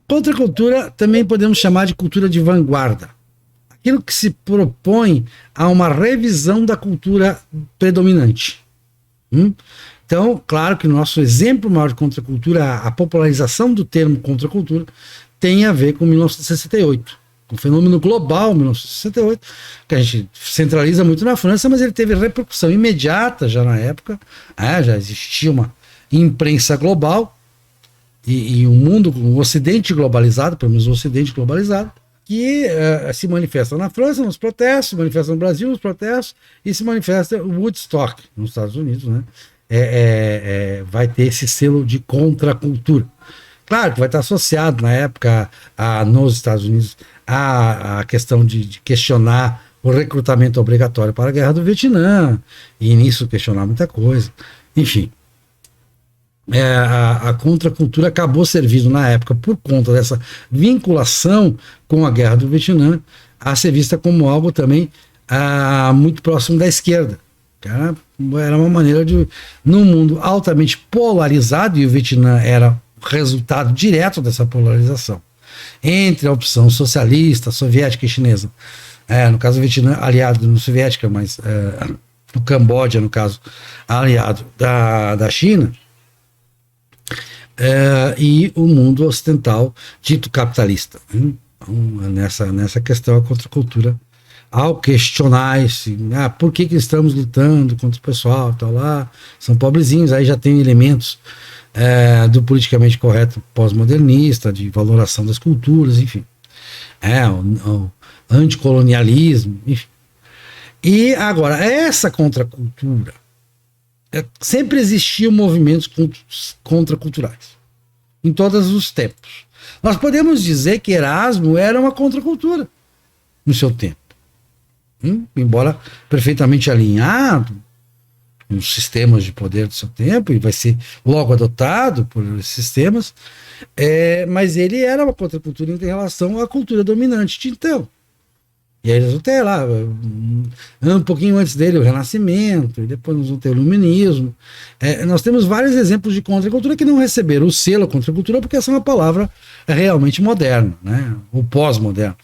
Contracultura também podemos chamar de cultura de vanguarda. Aquilo que se propõe a uma revisão da cultura predominante. Então, claro que o nosso exemplo maior de contracultura, a popularização do termo contracultura, tem a ver com 1968, com o fenômeno global 1968, que a gente centraliza muito na França, mas ele teve repercussão imediata já na época, já existia uma imprensa global e um mundo, um ocidente globalizado, pelo menos o ocidente globalizado, que se manifesta na França nos protestos, se manifesta no Brasil nos protestos e se manifesta no Woodstock, nos Estados Unidos, né? Vai ter esse selo de contracultura. Claro que vai estar associado na época nos Estados Unidos a questão de questionar o recrutamento obrigatório para a Guerra do Vietnã, e nisso questionar muita coisa. Enfim, a contracultura acabou servindo na época, por conta dessa vinculação com a Guerra do Vietnã, a ser vista como algo também muito próximo da esquerda. Era uma maneira de, num mundo altamente polarizado, e o Vietnã era resultado direto dessa polarização entre a opção socialista, soviética e chinesa. No caso, o Vietnã aliado no soviética, mas o Camboja, no caso, aliado da China, e o mundo ocidental dito capitalista. Então, nessa questão, a contracultura, ao questionar por que estamos lutando contra o pessoal, tal lá, são pobrezinhos, aí já tem elementos do politicamente correto pós-modernista, de valoração das culturas, enfim, o anticolonialismo, enfim. E agora, essa contracultura, sempre existiam movimentos contraculturais, em todos os tempos. Nós podemos dizer que Erasmo era uma contracultura no seu tempo, embora perfeitamente alinhado nos sistemas de poder do seu tempo, e vai ser logo adotado por esses sistemas, mas ele era uma contracultura em relação à cultura dominante de então. E aí nós vamos ter lá, um pouquinho antes dele, o Renascimento, e depois nós vamos ter o Iluminismo. Nós temos vários exemplos de contracultura que não receberam o selo contracultura, porque essa é uma palavra realmente moderna, né? O pós-moderno.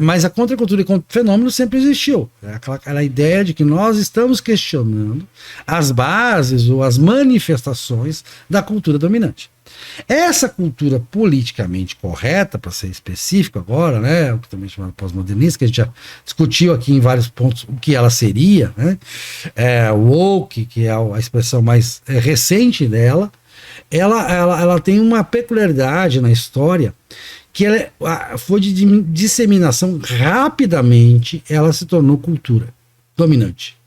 Mas a contracultura e contra-fenômeno sempre existiu. Aquela ideia de que nós estamos questionando as bases ou as manifestações da cultura dominante. Essa cultura politicamente correta, para ser específico agora, né, o que também é chamado pós-modernista, que a gente já discutiu aqui em vários pontos o que ela seria, né, woke, que é a expressão mais recente dela, ela tem uma peculiaridade na história, que ela foi de disseminação rapidamente, ela se tornou cultura dominante.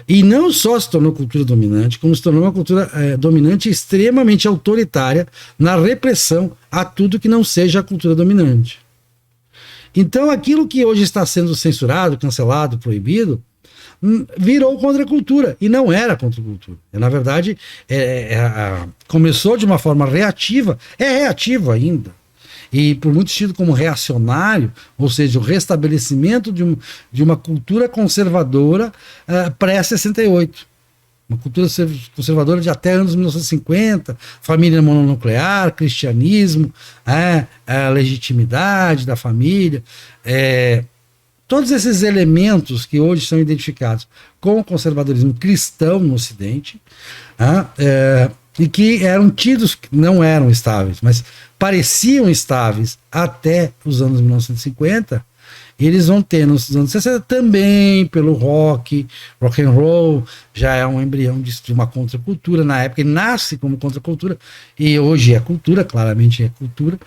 E não só se tornou cultura dominante, como se tornou uma cultura dominante extremamente autoritária na repressão a tudo que não seja a cultura dominante. Então aquilo que hoje está sendo censurado, cancelado, proibido, virou contracultura, e não era contracultura. Na verdade, começou de uma forma reativa, é reativa ainda, e por muito tido como reacionário, ou seja, o restabelecimento de uma cultura conservadora pré-68. Uma cultura conservadora de até anos 1950, família mononuclear, cristianismo, a legitimidade da família, todos esses elementos que hoje são identificados com o conservadorismo cristão no Ocidente, e que eram tidos, não eram estáveis, mas pareciam estáveis até os anos 1950, eles vão ter nos anos 60 também pelo rock and roll, já é um embrião de uma contracultura. Na época ele nasce como contracultura, e hoje é cultura, claramente é cultura,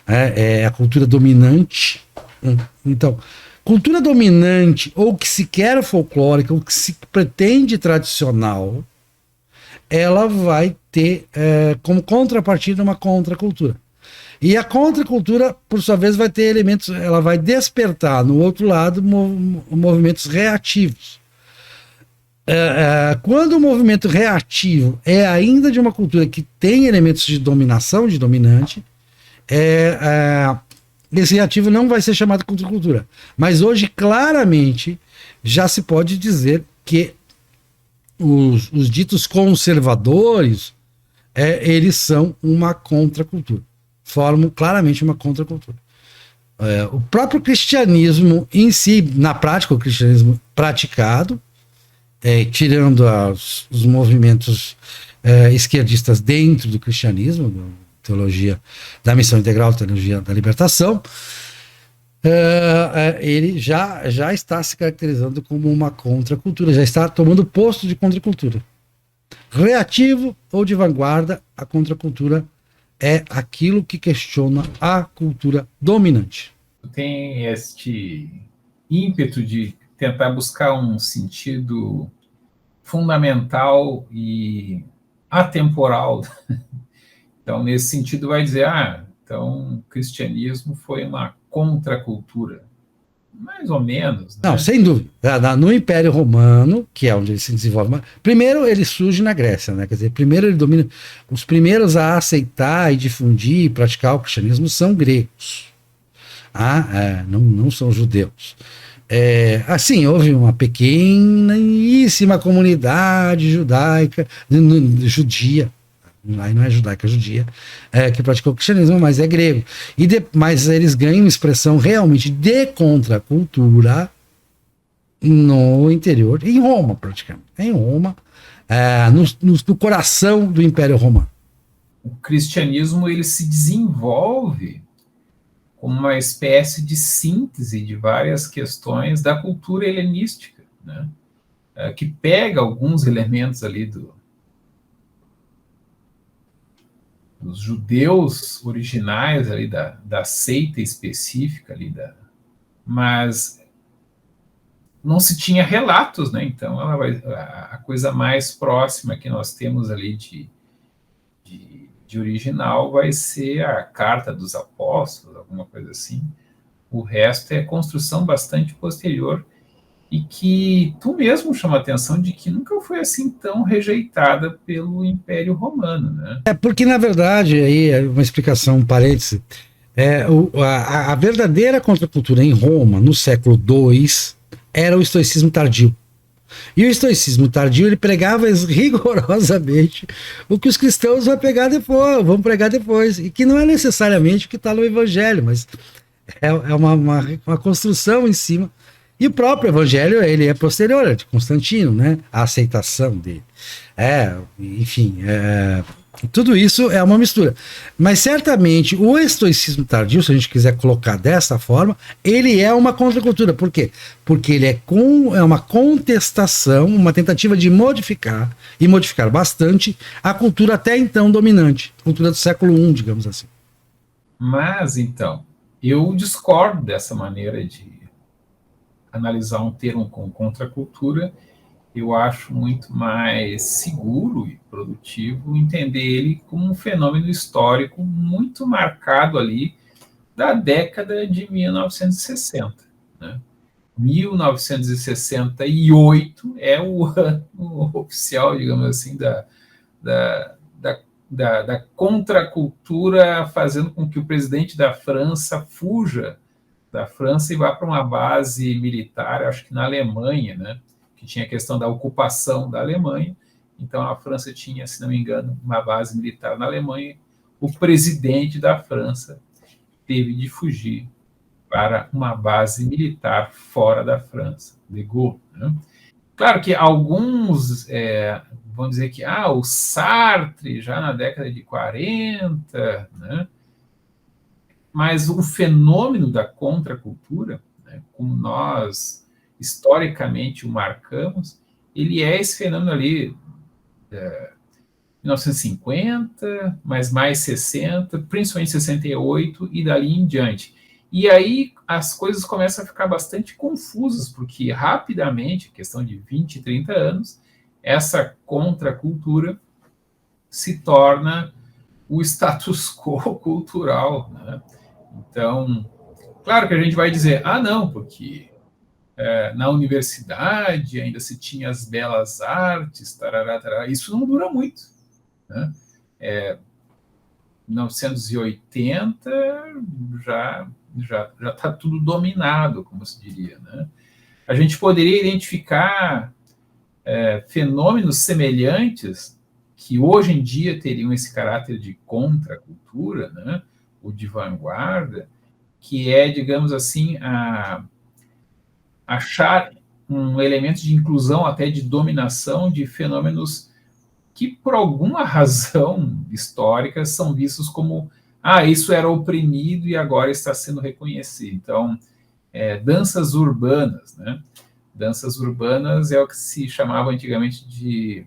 é a cultura dominante. Então, cultura dominante, ou que se quer folclórica, ou que se pretende tradicional, ela vai ter como contrapartida uma contracultura. E a contracultura, por sua vez, vai ter elementos, ela vai despertar no outro lado movimentos reativos. Quando o movimento reativo é ainda de uma cultura que tem elementos de dominação, de dominante, esse reativo não vai ser chamado de contracultura. Mas hoje, claramente, já se pode dizer que os ditos conservadores, eles são uma contracultura. formam claramente uma contracultura. O próprio cristianismo em si, na prática, o cristianismo praticado, tirando os movimentos esquerdistas dentro do cristianismo, da teologia da missão integral, teologia da libertação, ele já está se caracterizando como uma contracultura, já está tomando posto de contracultura. Reativo ou de vanguarda, a contracultura é aquilo que questiona a cultura dominante. Tem este ímpeto de tentar buscar um sentido fundamental e atemporal. Então, nesse sentido, vai dizer, então o cristianismo foi uma contracultura. Mais ou menos. Né? Não, sem dúvida. No Império Romano, que é onde ele se desenvolve, primeiro ele surge na Grécia, né? Quer dizer, primeiro ele domina. Os primeiros a aceitar e difundir e praticar o cristianismo são gregos. Não são judeus. Assim, houve uma pequeníssima comunidade judaica, judia. Aí não é judaica, é judia, que praticou o cristianismo, mas é grego. Mas eles ganham expressão realmente de contracultura no interior, em Roma, praticamente. Em Roma, no coração do Império Romano. O cristianismo ele se desenvolve como uma espécie de síntese de várias questões da cultura helenística, né? Que pega alguns elementos ali dos judeus originais ali da seita específica ali mas não se tinha relatos, né? Então a coisa mais próxima que nós temos ali de original vai ser a Carta dos Apóstolos, alguma coisa assim. O resto é construção bastante posterior e que tu mesmo chama a atenção de que nunca foi assim tão rejeitada pelo Império Romano, né? Porque, na verdade, aí é uma explicação, um parêntese, a verdadeira contracultura em Roma, no século II, era o estoicismo tardio. E o estoicismo tardio, ele pregava rigorosamente o que os cristãos vão pregar depois, e que não é necessariamente o que está no Evangelho, mas é uma construção em cima. E o próprio Evangelho, ele é posterior, é de Constantino, né? A aceitação dele. Enfim, tudo isso é uma mistura. Mas certamente o estoicismo tardio, se a gente quiser colocar dessa forma, ele é uma contracultura. Por quê? Porque ele é uma contestação, uma tentativa de modificar, e modificar bastante, a cultura até então dominante, a cultura do século I, digamos assim. Mas, então, eu discordo dessa maneira de analisar um termo com contracultura. Eu acho muito mais seguro e produtivo entender ele como um fenômeno histórico muito marcado ali da década de 1960. Né? 1968 é o ano oficial, digamos assim, da contracultura, fazendo com que o presidente da França fuja da França e vá para uma base militar, acho que na Alemanha, né? Que tinha a questão da ocupação da Alemanha. Então, a França tinha, se não me engano, uma base militar na Alemanha. O presidente da França teve de fugir para uma base militar fora da França, de Gaulle. Né? Claro que alguns vão dizer que o Sartre, já na década de 40, né? Mas o fenômeno da contracultura, né, como nós historicamente o marcamos, ele é esse fenômeno ali, 1950, mas mais 60, principalmente 68 e dali em diante. E aí as coisas começam a ficar bastante confusas, porque rapidamente, questão de 20, 30 anos, essa contracultura se torna o status quo cultural, né? Então, claro que a gente vai dizer, não, porque na universidade ainda se tinha as belas artes, tarará, tarará. Isso não dura muito. Né? 1980 já está tudo dominado, como se diria. Né? A gente poderia identificar fenômenos semelhantes que hoje em dia teriam esse caráter de contracultura, né? ou de vanguarda, que é, digamos assim, achar um elemento de inclusão, até de dominação de fenômenos que, por alguma razão histórica, são vistos como isso era oprimido e agora está sendo reconhecido. Então, danças urbanas, né? Danças urbanas é o que se chamava antigamente de,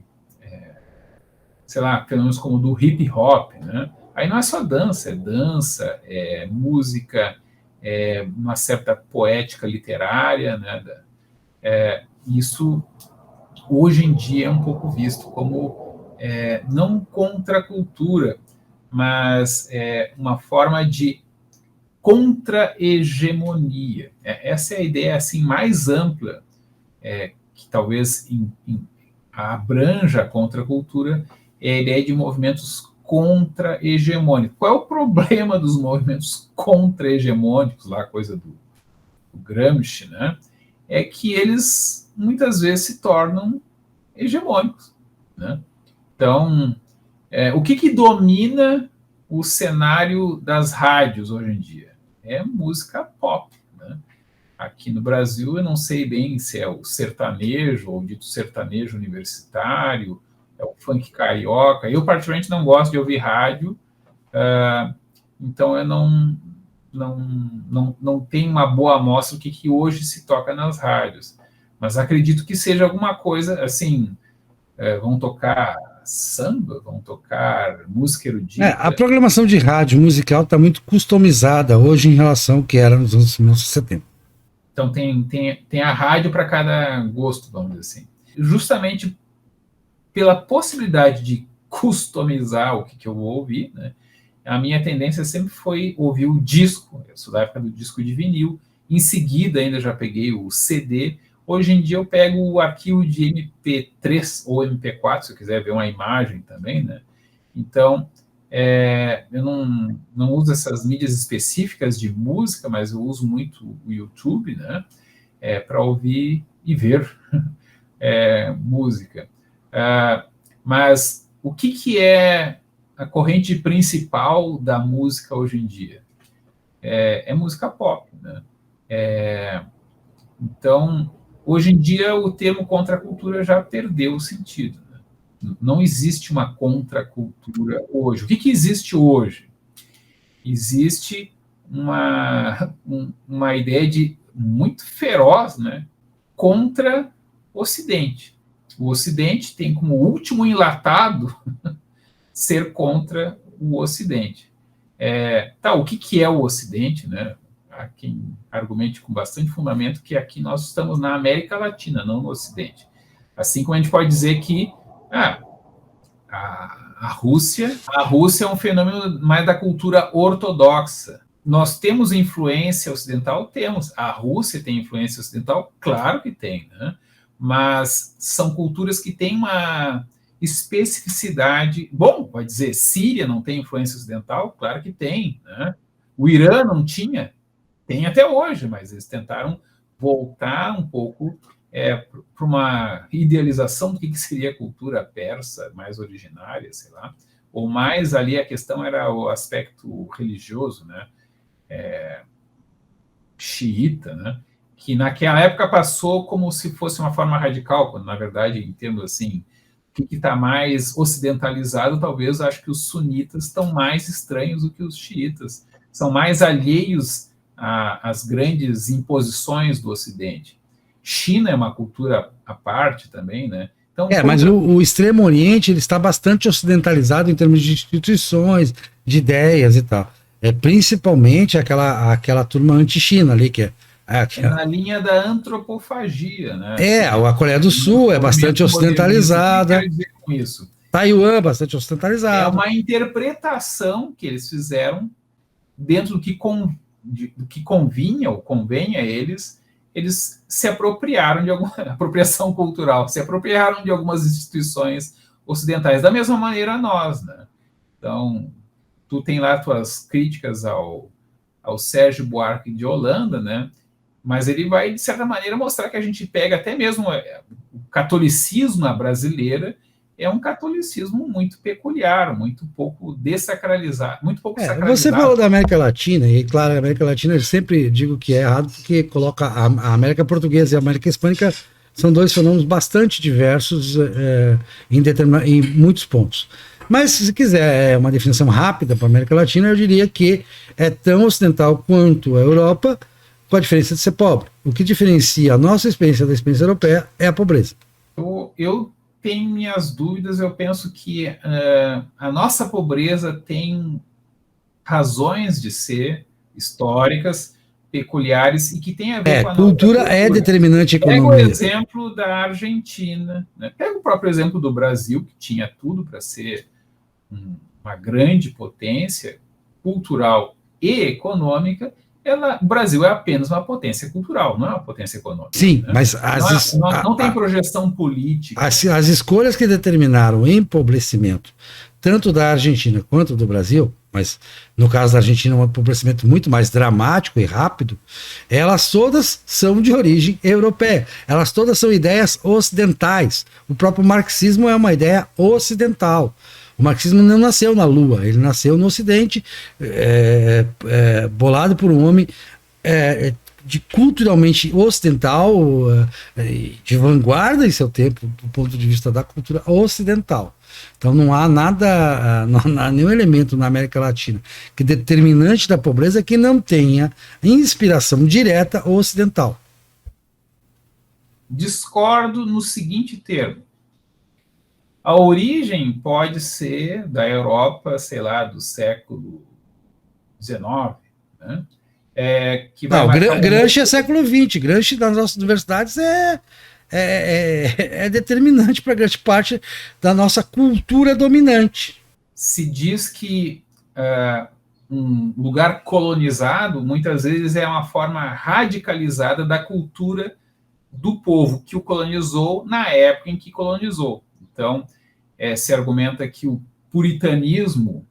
sei lá, fenômenos como do hip hop, né? Aí não é só dança, é música, é uma certa poética literária, né? Isso hoje em dia é um pouco visto como não contracultura, mas uma forma de contra-hegemonia. Essa é a ideia assim mais ampla, que talvez abranja a contracultura, é a ideia de movimentos contra-hegemônicos. Qual é o problema dos movimentos contra-hegemônicos, lá, coisa do Gramsci, né? É que eles muitas vezes se tornam hegemônicos, né? Então, o que domina o cenário das rádios hoje em dia? É música pop, né? Aqui no Brasil, eu não sei bem se é o sertanejo, ou o dito sertanejo universitário, é o funk carioca. Eu, particularmente, não gosto de ouvir rádio, então eu não tenho uma boa amostra do que hoje se toca nas rádios. Mas acredito que seja alguma coisa, assim, vão tocar samba, vão tocar música erudita. A programação de rádio musical está muito customizada hoje em relação ao que era nos anos 1970. Então tem a rádio para cada gosto, vamos dizer assim. Justamente pela possibilidade de customizar o que eu vou ouvir, né? A minha tendência sempre foi ouvir o disco. Eu sou da época do disco de vinil. Em seguida, ainda já peguei o CD. Hoje em dia, eu pego o arquivo de MP3 ou MP4, se eu quiser ver uma imagem também, né? Então, eu não uso essas mídias específicas de música, mas eu uso muito o YouTube, né? Para ouvir e ver música. Mas o que é a corrente principal da música hoje em dia? É música pop, né? Então, hoje em dia, o termo contracultura já perdeu o sentido, né? Não existe uma contracultura hoje. O que existe hoje? Existe uma ideia muito feroz, né, contra o Ocidente. O Ocidente tem como último enlatado ser contra o Ocidente. O que é o Ocidente, né? Há quem argumente com bastante fundamento que aqui nós estamos na América Latina, não no Ocidente. Assim como a gente pode dizer que a Rússia é um fenômeno mais da cultura ortodoxa. Nós temos influência ocidental? Temos. A Rússia tem influência ocidental? Claro que tem, né? Mas são culturas que têm uma especificidade. Bom, vai dizer, Síria não tem influência ocidental? Claro que tem, né? O Irã não tinha? Tem até hoje, mas eles tentaram voltar um pouco para uma idealização do que seria a cultura persa, mais originária, sei lá. Ou mais ali a questão era o aspecto religioso, né? Xiita, né? Que naquela época passou como se fosse uma forma radical, quando, na verdade, em termos assim, o que está mais ocidentalizado, talvez, acho que os sunitas estão mais estranhos do que os xiitas. São mais alheios às grandes imposições do Ocidente. China é uma cultura à parte também, né? Então, mas o Extremo Oriente ele está bastante ocidentalizado em termos de instituições, de ideias e tal. Principalmente aquela turma anti-China ali, que na linha da antropofagia, né? A Coreia do Sul é bastante ocidentalizada. O que quer dizer com isso? Taiwan, bastante ocidentalizado. É uma interpretação que eles fizeram dentro do que convinha ou convém a eles se apropriaram de alguma apropriação cultural, se apropriaram de algumas instituições ocidentais, da mesma maneira nós, né? Então, tu tem lá tuas críticas ao Sérgio Buarque de Holanda, né? Mas ele vai, de certa maneira, mostrar que a gente pega até mesmo o catolicismo na brasileira é um catolicismo muito peculiar, muito pouco desacralizado, muito pouco sacralizado. Você falou da América Latina, e claro, a América Latina eu sempre digo que é errado, porque coloca a América Portuguesa e a América Hispânica são dois fenômenos bastante diversos em muitos pontos. Mas se quiser uma definição rápida para a América Latina, eu diria que é tão ocidental quanto a Europa, com a diferença de ser pobre. O que diferencia a nossa experiência da experiência europeia é a pobreza. Eu tenho minhas dúvidas, eu penso que a nossa pobreza tem razões de ser históricas, peculiares, e que tem a ver com a cultura é determinante econômica. Pega o exemplo da Argentina, né? Pega o próprio exemplo do Brasil, que tinha tudo para ser uma grande potência cultural e econômica. O Brasil é apenas uma potência cultural, não é uma potência econômica. Sim, né? mas não tem projeção política. As escolhas que determinaram o empobrecimento, tanto da Argentina quanto do Brasil, mas no caso da Argentina um empobrecimento muito mais dramático e rápido, elas todas são de origem europeia. Elas todas são ideias ocidentais. O próprio marxismo é uma ideia ocidental. O marxismo não nasceu na Lua, ele nasceu no Ocidente, bolado por um homem de culturalmente ocidental, de vanguarda em seu tempo, do ponto de vista da cultura ocidental. Então não há nada, não há nenhum elemento na América Latina que determinante da pobreza que não tenha inspiração direta ocidental. Discordo no seguinte termo. A origem pode ser da Europa, sei lá, do século XIX, né? Gramsci é século XX. Gramsci das nossas universidades é determinante para grande parte da nossa cultura dominante. Se diz que um lugar colonizado, muitas vezes, é uma forma radicalizada da cultura do povo que o colonizou na época em que colonizou. Então, se argumenta que o puritanismo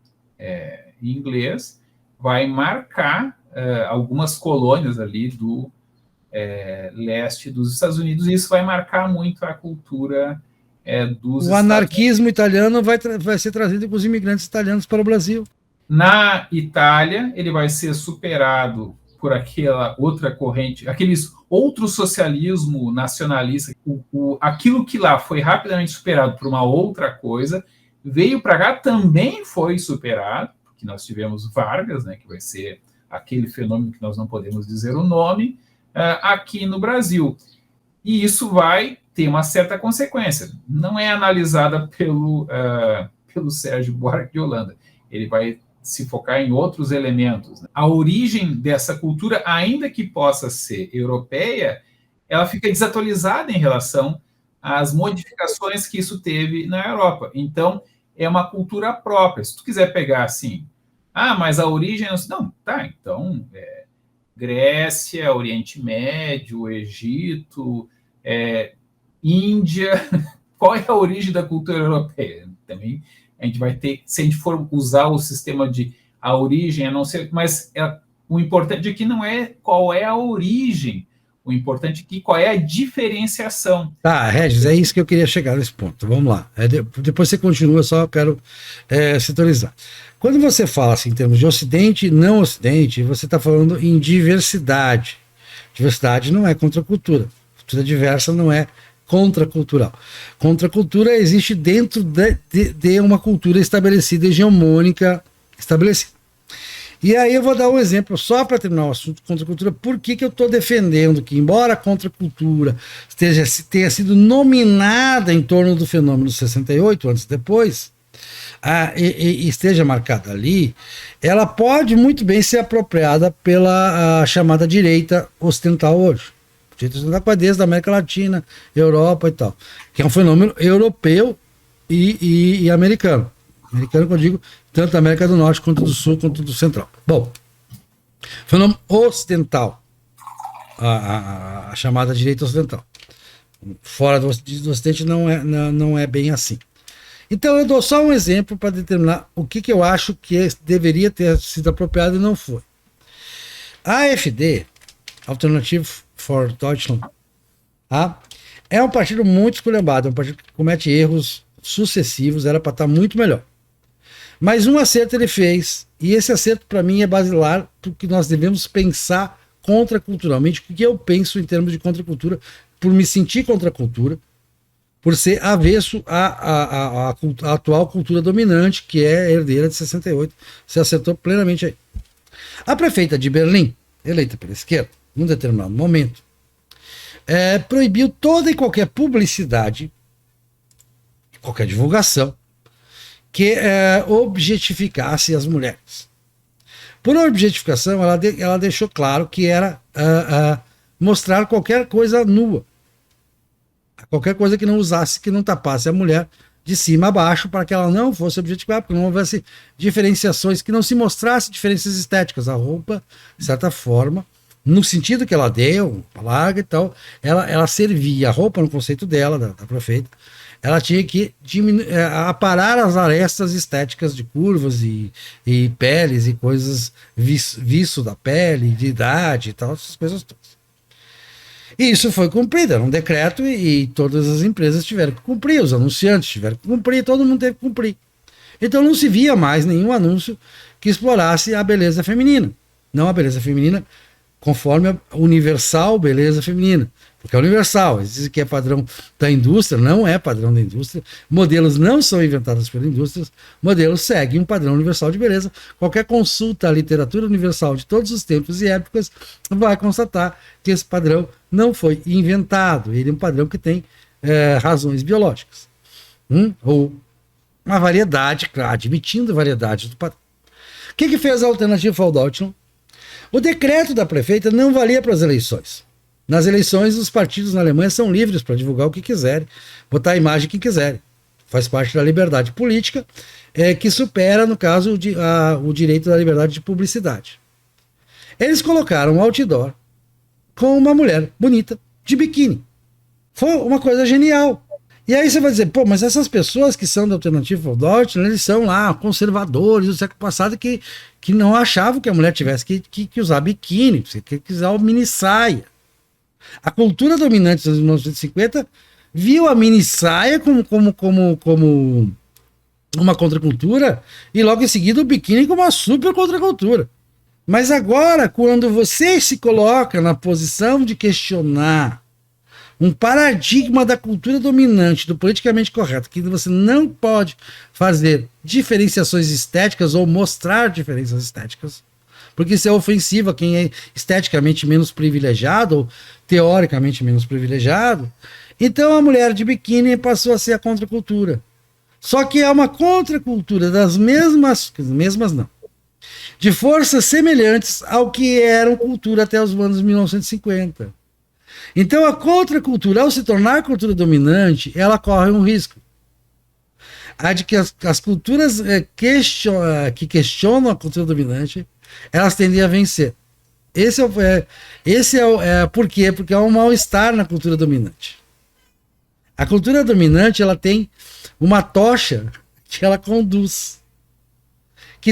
inglês vai marcar algumas colônias ali do leste dos Estados Unidos, e isso vai marcar muito a cultura dos Estados Unidos. O anarquismo italiano vai ser trazido com os imigrantes italianos para o Brasil. Na Itália, ele vai ser superado por aquela outra corrente, aqueles outros socialismo nacionalista, aquilo que lá foi rapidamente superado por uma outra coisa, veio para cá, também foi superado, porque nós tivemos Vargas, né, que vai ser aquele fenômeno que nós não podemos dizer o nome, aqui no Brasil. E isso vai ter uma certa consequência. Não é analisada pelo Sérgio Buarque de Holanda. Ele vai se focar em outros elementos. A origem dessa cultura, ainda que possa ser europeia, ela fica desatualizada em relação às modificações que isso teve na Europa. Então, é uma cultura própria. Se tu quiser pegar assim, mas a origem... Não, tá, então, Grécia, Oriente Médio, Egito, Índia... Qual é a origem da cultura europeia? Também... A gente vai ter, se a gente for usar o sistema de a origem, a não ser, mas o importante aqui não é qual é a origem, o importante aqui qual é a diferenciação. Tá, Regis, é isso que eu queria chegar nesse ponto. Vamos lá. Depois você continua, só quero sintonizar. Quando você fala assim, em termos de Ocidente e não Ocidente, você está falando em diversidade. Diversidade não é contracultura. Cultura diversa não é contracultural. Contracultura existe dentro de uma cultura estabelecida, hegemônica estabelecida. E aí eu vou dar um exemplo, só para terminar o assunto contracultura, por que eu estou defendendo que, embora a contracultura tenha sido nominada em torno do fenômeno 68, antes e depois, e esteja marcada ali, ela pode muito bem ser apropriada pela chamada direita ocidental hoje. Desde a América Latina, Europa e tal, que é um fenômeno europeu e americano. Americano, que eu digo, tanto da América do Norte, quanto do Sul, quanto do Central. Bom, fenômeno ocidental, a chamada direita ocidental. Fora do Ocidente não é bem assim. Então eu dou só um exemplo para determinar o que eu acho que deveria ter sido apropriado e não foi. A AfD, Alternative for Deutschland, é um partido muito esculhambado, é um partido que comete erros sucessivos era para estar muito melhor. Mas um acerto ele fez, e esse acerto para mim é basilar do que nós devemos pensar contraculturalmente, o que eu penso em termos de contracultura, por me sentir contra a cultura, por ser avesso à atual cultura dominante, que é a herdeira de 68. Você acertou plenamente aí. A prefeita de Berlim, eleita pela esquerda, num determinado momento, proibiu toda e qualquer publicidade, qualquer divulgação, que objetificasse as mulheres. Por objetificação, ela deixou claro que era mostrar qualquer coisa nua. Qualquer coisa que não usasse, que não tapasse a mulher de cima a baixo, para que ela não fosse objetificada, porque não houvesse diferenciações, que não se mostrasse diferenças estéticas. A roupa, de certa forma, no sentido que ela deu, larga e tal, ela servia. A roupa, no conceito dela, da prefeita, ela tinha que aparar as arestas estéticas de curvas e peles e coisas, viço da pele, de idade e tal, essas coisas todas. E isso foi cumprido, era um decreto e todas as empresas tiveram que cumprir, os anunciantes tiveram que cumprir, todo mundo teve que cumprir. Então não se via mais nenhum anúncio que explorasse a beleza feminina. Não a beleza feminina conforme a universal beleza feminina. Porque é universal, diz que é padrão da indústria, não é padrão da indústria. Modelos não são inventados pela indústria, modelos seguem um padrão universal de beleza. Qualquer consulta à literatura universal de todos os tempos e épocas vai constatar que esse padrão não foi inventado. Ele é um padrão que tem razões biológicas. Ou uma variedade, claro, admitindo variedade do padrão. O que fez a alternativa Frau Deutschland? O decreto da prefeita não valia para as eleições. Nas eleições, os partidos na Alemanha são livres para divulgar o que quiserem, botar a imagem que quiserem. Faz parte da liberdade política, que supera, no caso, o direito da liberdade de publicidade. Eles colocaram um outdoor com uma mulher bonita, de biquíni. Foi uma coisa genial. E aí você vai dizer, pô, mas essas pessoas que são da Alternativa Frau Deutschland, eles são lá conservadores do século passado que não achavam que a mulher tivesse que usar biquíni, que usar mini saia. A cultura dominante dos 1950 viu a mini saia como uma contracultura e logo em seguida o biquíni como uma super contracultura. Mas agora, quando você se coloca na posição de questionar um paradigma da cultura dominante, do politicamente correto, que você não pode fazer diferenciações estéticas ou mostrar diferenças estéticas, porque isso é ofensivo a quem é esteticamente menos privilegiado ou teoricamente menos privilegiado. Então a mulher de biquíni passou a ser a contracultura. Só que é uma contracultura das mesmas não, de forças semelhantes ao que eram cultura até os anos 1950. Então a contracultura, ao se tornar cultura dominante, ela corre um risco. A de que as culturas que questionam a cultura dominante, elas tendem a vencer. Por quê? Porque há um mal-estar na cultura dominante. A cultura dominante, ela tem uma tocha que ela conduz.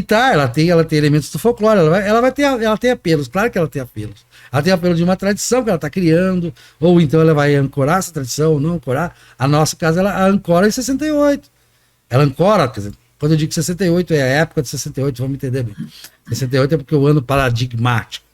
Ela tem elementos do folclore, ela tem apelos, claro que ela tem apelos. Ela tem apelo de uma tradição que ela está criando, ou então ela vai ancorar essa tradição, ou não ancorar. A nossa casa, ela ancora em 68. Ela ancora, quer dizer, quando eu digo 68, é a época de 68, vamos entender bem. 68 é porque é o ano paradigmático.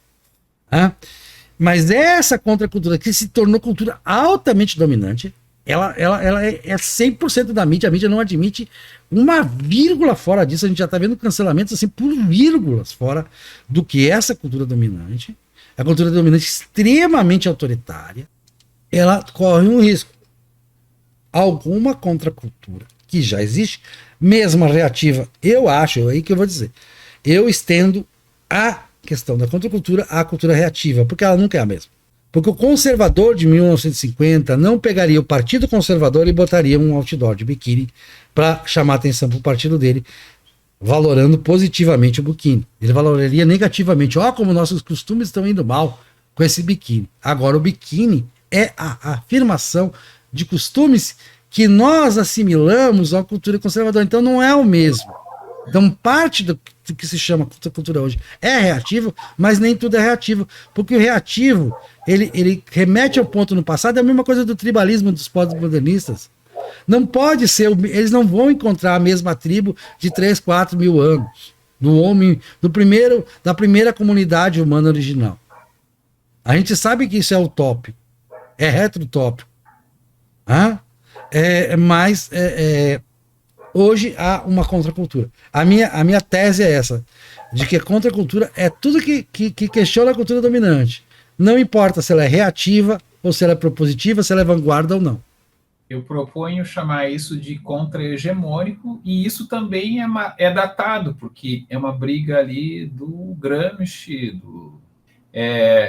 Mas essa contracultura, que se tornou cultura altamente dominante, ela é 100% da mídia. A mídia não admite uma vírgula fora disso. A gente já está vendo cancelamentos assim por vírgulas fora do que essa cultura dominante. A cultura dominante extremamente autoritária, ela corre um risco. Alguma contracultura que já existe, mesmo a reativa, eu acho, é aí que eu vou dizer, eu estendo a questão da contracultura à cultura reativa, porque ela nunca é a mesma. Porque o conservador de 1950 não pegaria o Partido Conservador e botaria um outdoor de biquíni para chamar atenção para o partido dele, valorando positivamente o biquíni. Ele valoraria negativamente. Como nossos costumes estão indo mal com esse biquíni. Agora, o biquíni é a afirmação de costumes que nós assimilamos à cultura conservadora. Então, não é o mesmo. Então, parte do que se chama cultura hoje é reativo, mas nem tudo é reativo. Porque o reativo, ele remete ao ponto no passado, é a mesma coisa do tribalismo dos pós-modernistas. Não pode ser, eles não vão encontrar a mesma tribo de 3, 4 mil anos, do homem, da primeira comunidade humana original. A gente sabe que isso é utópico, é retrotópico. Mas hoje há uma contracultura. A minha tese é essa, de que a contracultura é tudo que questiona a cultura dominante. Não importa se ela é reativa, ou se ela é propositiva, se ela é vanguarda ou não. Eu proponho chamar isso de contra-hegemônico, e isso também é datado, porque é uma briga ali do Gramsci, do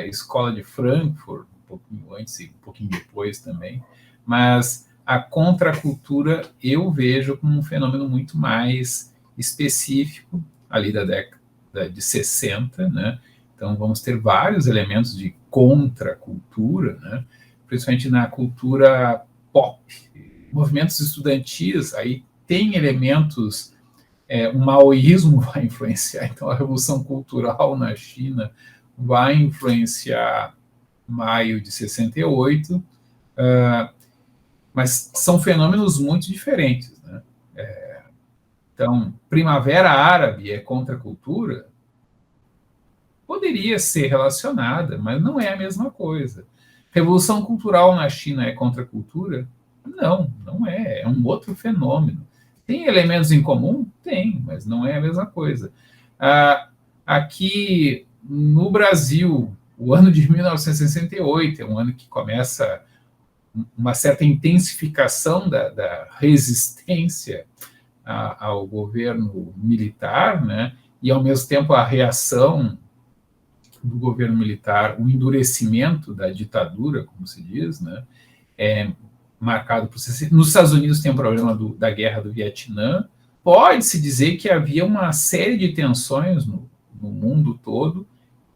Escola de Frankfurt, um pouquinho antes e um pouquinho depois também, mas a contracultura eu vejo como um fenômeno muito mais específico, ali da década de 60, né? Então vamos ter vários elementos de contracultura, né? Principalmente na cultura pop. Movimentos estudantis, aí tem elementos, o maoísmo vai influenciar, então a Revolução Cultural na China vai influenciar maio de 68, mas são fenômenos muito diferentes, né? Então, Primavera Árabe é contracultura? Poderia ser relacionada, mas não é a mesma coisa. Revolução Cultural na China é contracultura? Não, não é. É um outro fenômeno. Tem elementos em comum? Tem, mas não é a mesma coisa. Aqui no Brasil, o ano de 1968 é um ano que começa uma certa intensificação da resistência ao governo militar, né? E, ao mesmo tempo, a reação do governo militar, o endurecimento da ditadura, como se diz, né? Marcado por... Nos Estados Unidos tem o problema da guerra do Vietnã. Pode-se dizer que havia uma série de tensões no mundo todo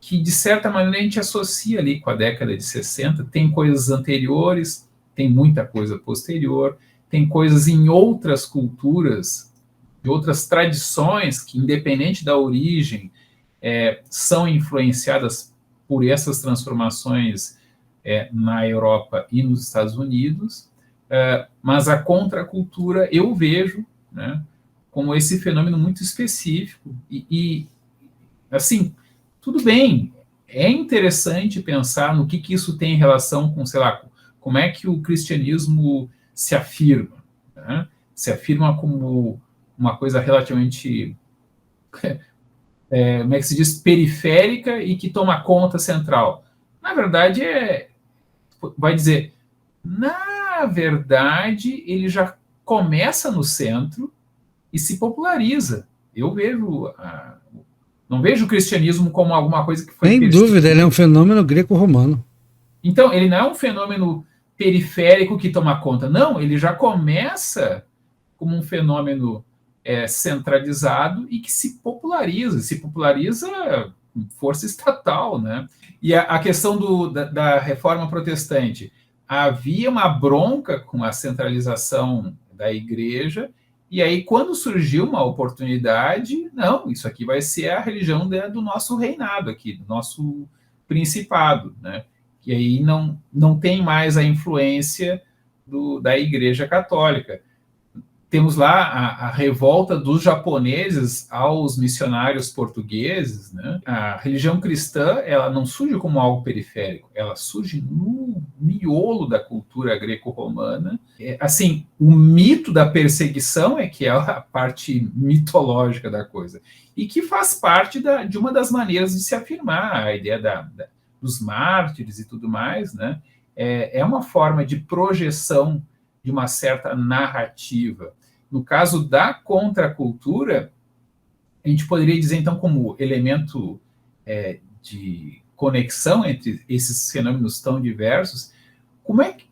que, de certa maneira, a gente associa ali com a década de 60. Tem coisas anteriores, tem muita coisa posterior, tem coisas em outras culturas, de outras tradições que, independente da origem, são influenciadas por essas transformações na Europa e nos Estados Unidos, mas a contracultura eu vejo, né, como esse fenômeno muito específico e assim, tudo bem, é interessante pensar no que isso tem em relação com, sei lá, como é que o cristianismo se afirma, né? Se afirma como uma coisa relativamente, como é que se diz, periférica e que toma conta central. Na verdade, vai dizer, na verdade, ele já começa no centro e se populariza. Eu vejo... não vejo o cristianismo como alguma coisa que foi... Sem dúvida, ele é um fenômeno greco-romano. Então, ele não é um fenômeno periférico que toma conta. Não, ele já começa como um fenômeno centralizado e que se populariza com força estatal, né? E a questão da reforma protestante, havia uma bronca com a centralização da igreja, e aí quando surgiu uma oportunidade, não, isso aqui vai ser a religião do nosso reinado aqui, do nosso principado, né? E aí não tem mais a influência da igreja católica. Temos lá a revolta dos japoneses aos missionários portugueses, né? A religião cristã, ela não surge como algo periférico, ela surge no miolo da cultura greco-romana. Assim, o mito da perseguição que é a parte mitológica da coisa, e que faz parte de uma das maneiras de se afirmar, a ideia dos mártires e tudo mais, né? É uma forma de projeção de uma certa narrativa. No caso da contracultura, a gente poderia dizer, então, como elemento de conexão entre esses fenômenos tão diversos,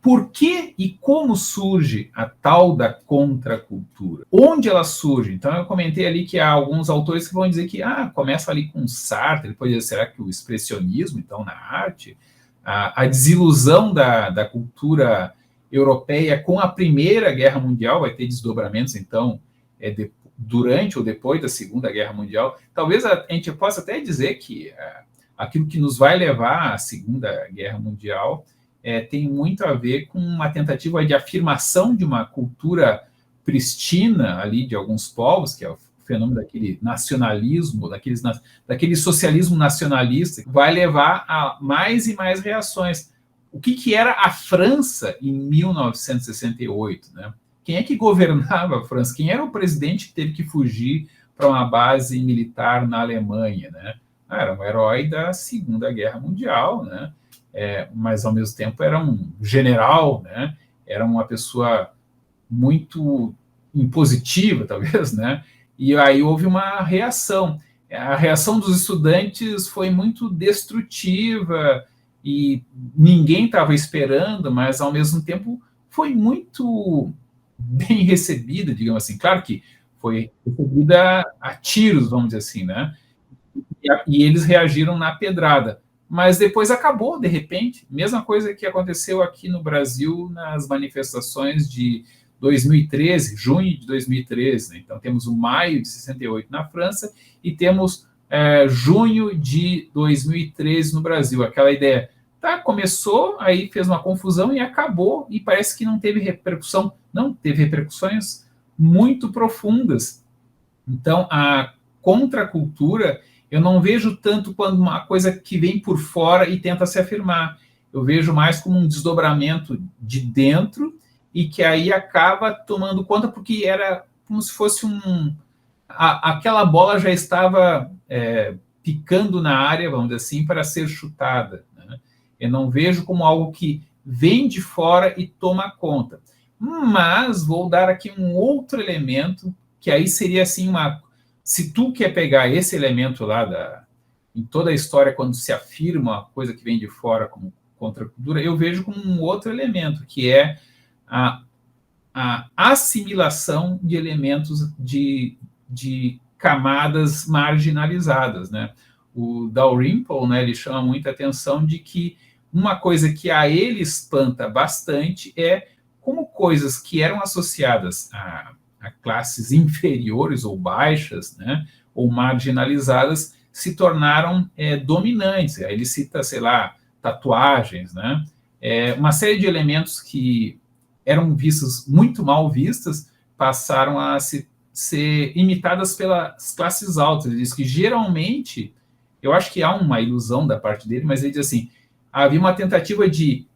por que e como surge a tal da contracultura? Onde ela surge? Então, eu comentei ali que há alguns autores que vão dizer que começa ali com Sartre, depois dizer, será que o expressionismo, então, na arte, a desilusão da cultura europeia com a Primeira Guerra Mundial, vai ter desdobramentos, então, durante ou depois da Segunda Guerra Mundial. Talvez a gente possa até dizer que aquilo que nos vai levar à Segunda Guerra Mundial tem muito a ver com uma tentativa de afirmação de uma cultura pristina ali de alguns povos, que é o fenômeno daquele nacionalismo, daquele socialismo nacionalista, que vai levar a mais e mais reações. O que era a França em 1968, né? Quem é que governava a França? Quem era o presidente que teve que fugir para uma base militar na Alemanha, né? Era um herói da Segunda Guerra Mundial, né? Mas ao mesmo tempo era um general, né? Era uma pessoa muito impositiva, talvez, né? E aí houve uma reação. A reação dos estudantes foi muito destrutiva e ninguém estava esperando, mas ao mesmo tempo foi muito bem recebida, digamos assim. Claro que foi recebida a tiros, vamos dizer assim, né? E eles reagiram na pedrada. Mas depois acabou, de repente. Mesma coisa que aconteceu aqui no Brasil nas manifestações de 2013, junho de 2013. Né? Então, temos o maio de 68 na França e temos junho de 2013 no Brasil. Aquela ideia, tá, começou, aí fez uma confusão e acabou, e parece que não teve repercussão. Não, teve repercussões muito profundas. Então, a contracultura, eu não vejo tanto quando uma coisa que vem por fora e tenta se afirmar. Eu vejo mais como um desdobramento de dentro e que aí acaba tomando conta, porque era como se fosse aquela bola já estava picando na área, vamos dizer assim, para ser chutada. Né? Eu não vejo como algo que vem de fora e toma conta. Mas vou dar aqui um outro elemento, que aí seria assim se tu quer pegar esse elemento lá em toda a história, quando se afirma uma coisa que vem de fora como contracultura, eu vejo como um outro elemento, que é a assimilação de elementos de camadas marginalizadas, né? O Dalrymple, né, ele chama muita atenção de que uma coisa que a ele espanta bastante é como coisas que eram associadas a classes inferiores ou baixas, né, ou marginalizadas, se tornaram dominantes. Aí ele cita, sei lá, tatuagens, né, uma série de elementos que eram vistas muito mal vistas, passaram a ser imitadas pelas classes altas. Ele diz que geralmente, eu acho que há uma ilusão da parte dele, mas ele diz assim, havia uma tentativa de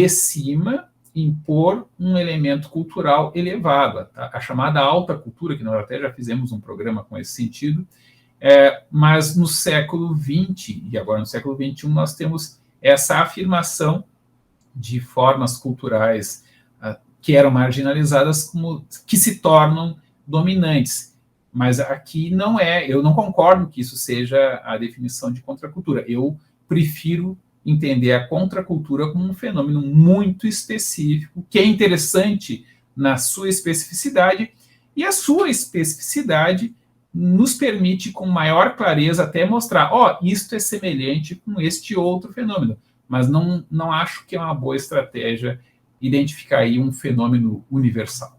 cima, impor um elemento cultural elevado, a chamada alta cultura, que nós até já fizemos um programa com esse sentido, mas no século XX e agora no século XXI nós temos essa afirmação de formas culturais que eram marginalizadas que se tornam dominantes. Mas aqui não eu não concordo que isso seja a definição de contracultura. Eu prefiro entender a contracultura como um fenômeno muito específico, que é interessante na sua especificidade, e a sua especificidade nos permite, com maior clareza, até mostrar, isto é semelhante com este outro fenômeno, mas não acho que é uma boa estratégia identificar aí um fenômeno universal.